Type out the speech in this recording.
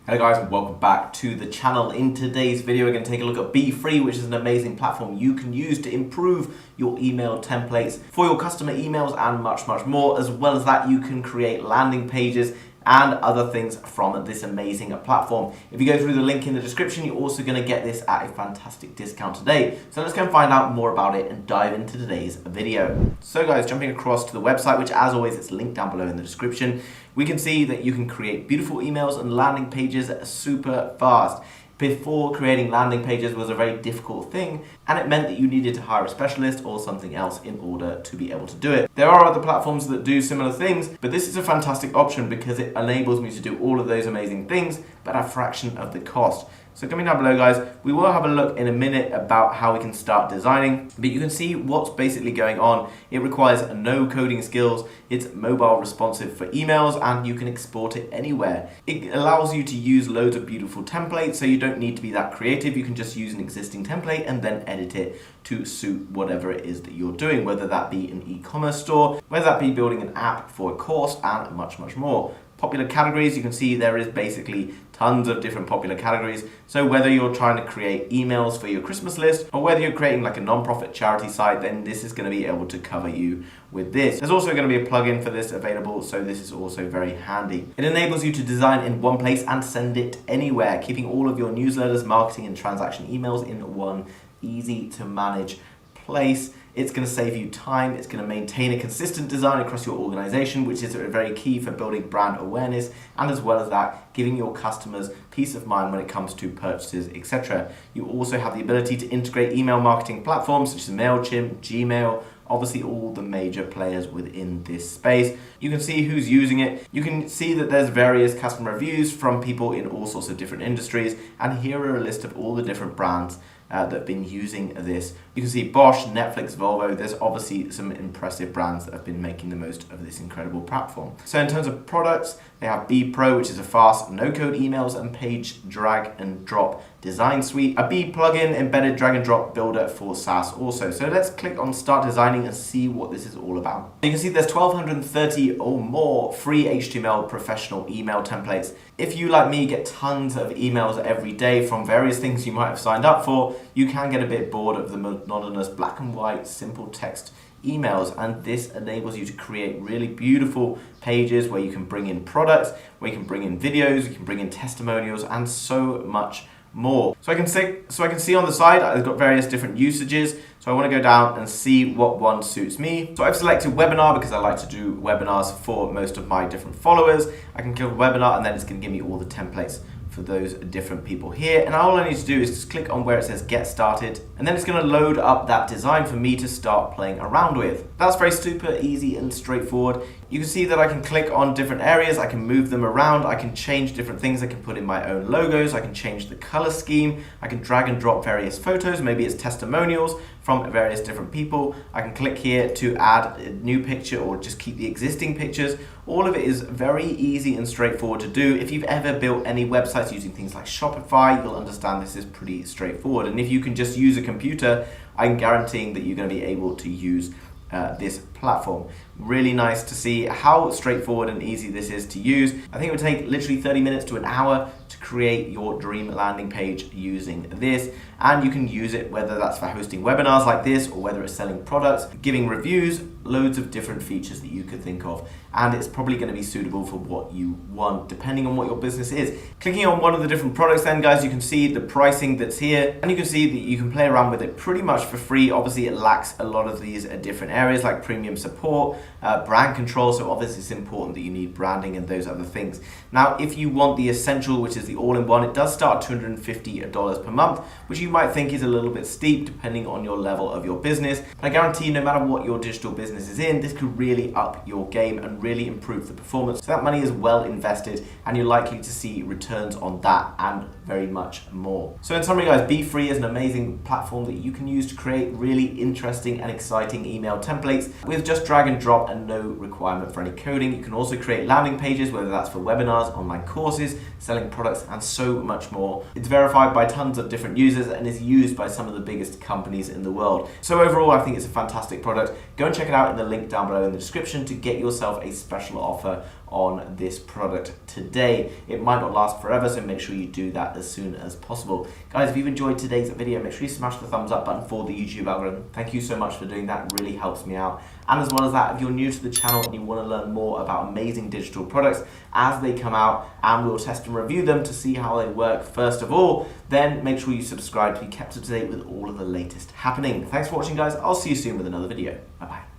Hello guys, and welcome back to the channel. In today's video, we're going to take a look at BEEFree, which is an amazing platform you can use to improve your email templates for your customer emails and much more. As well as that, you can create landing pages and other things from this amazing platform. If you go through the link in the description, you're also going to get this at a fantastic discount today. So let's go and find out more about it and dive into today's video. So guys, jumping across to the website, which as always, it's linked down below in the description, we can see that you can create beautiful emails and landing pages super fast. Before, creating landing pages was a very difficult thing, and it meant that you needed to hire a specialist or something else in order to be able to do it. There are other platforms that do similar things, but this is a fantastic option because it enables me to do all of those amazing things, but at a fraction of the cost. So coming down below, guys, we will have a look in a minute about how we can start designing, but you can see what's basically going on. It requires no coding skills, it's mobile responsive for emails, and you can export it anywhere. It allows you to use loads of beautiful templates, so you don't need to be that creative. You can just use an existing template and then edit it to suit whatever it is that you're doing, whether that be an e-commerce store, whether that be building an app for a course, and much more. Popular categories, you can see there is basically tons of different popular categories. So whether you're trying to create emails for your Christmas list or whether you're creating like a non-profit charity site, then this is going to be able to cover you with this. There's also going to be a plugin for this available, so this is also very handy. It enables you to design in one place and send it anywhere, keeping all of your newsletters, marketing and transaction emails in one easy to manage place. It's going to save you time. It's going to maintain a consistent design across your organization, which is very key for building brand awareness, and as well as that, giving your customers peace of mind when it comes to purchases, etc. You also have the ability to integrate email marketing platforms such as MailChimp, Gmail, obviously all the major players within this space. You can see who's using it. You can see that there's various customer reviews from people in all sorts of different industries, and here are a list of all the different brands that have been using this. You can see Bosch, Netflix, Volvo. There's obviously some impressive brands that have been making the most of this incredible platform. So in terms of products, they have BEEFree, which is a fast no-code emails and page drag and drop design suite, a Bee plugin embedded drag and drop builder for SaaS also. So let's click on start designing and see what this is all about. You can see there's 1,230 or more free HTML professional email templates. If you, like me, get tons of emails every day from various things you might have signed up for, you can get a bit bored of the monotonous black and white simple text emails, and this enables you to create really beautiful pages where you can bring in products, where you can bring in videos, you can bring in testimonials, and so much more. So I can see on the side I've got various different usages. So I want to go down and see what one suits me. So I've selected webinar because I like to do webinars for most of my different followers. I can click webinar and then it's going to give me all the templates for those different people here, and all I need to do is just click on where it says get started, and then it's going to load up that design for me to start playing around with. That's very super easy and straightforward. You can see that I can click on different areas, I can move them around, I can change different things, I can put in my own logos, I can change the color scheme, I can drag and drop various photos, maybe it's testimonials from various different people. I can click here to add a new picture or just keep the existing pictures. All of it is very easy and straightforward to do. If you've ever built any websites using things like Shopify, you'll understand this is pretty straightforward. And if you can just use a computer, I'm guaranteeing that you're going to be able to use this platform. Really nice to see how straightforward and easy this is to use. I think it would take literally 30 minutes to an hour to create your dream landing page using this, and you can use it whether that's for hosting webinars like this or whether it's selling products, giving reviews, loads of different features that you could think of, and it's probably going to be suitable for what you want depending on what your business is. Clicking on one of the different products then, guys, you can see the pricing that's here, and you can see that you can play around with it pretty much for free. Obviously it lacks a lot of these different areas like premium support, brand control, so obviously it's important that you need branding and those other things. Now if you want the essential, which is the all-in-one, it does start at $250 per month, which you might think is a little bit steep depending on your level of your business, but I guarantee no matter what your digital business is in, this could really up your game and really improve the performance. So that money is well invested and you're likely to see returns on that and very much more. So in summary, guys, BEEFree is an amazing platform that you can use to create really interesting and exciting email templates with just drag and drop and no requirement for any coding. You can also create landing pages, whether that's for webinars, online courses, selling products, and so much more. It's verified by tons of different users and is used by some of the biggest companies in the world. So overall, I think it's a fantastic product. Go and check it out out in the link down below in the description to get yourself a special offer on this product today. It might not last forever, so make sure you do that as soon as possible. Guys, if you've enjoyed today's video, make sure you smash the thumbs up button for the YouTube algorithm. Thank you so much for doing that, it really helps me out. And as well as that, if you're new to the channel and you want to learn more about amazing digital products as they come out, and we'll test and review them to see how they work first of all, then make sure you subscribe to be kept up to date with all of the latest happening. Thanks for watching, guys. I'll see you soon with another video. Bye-bye.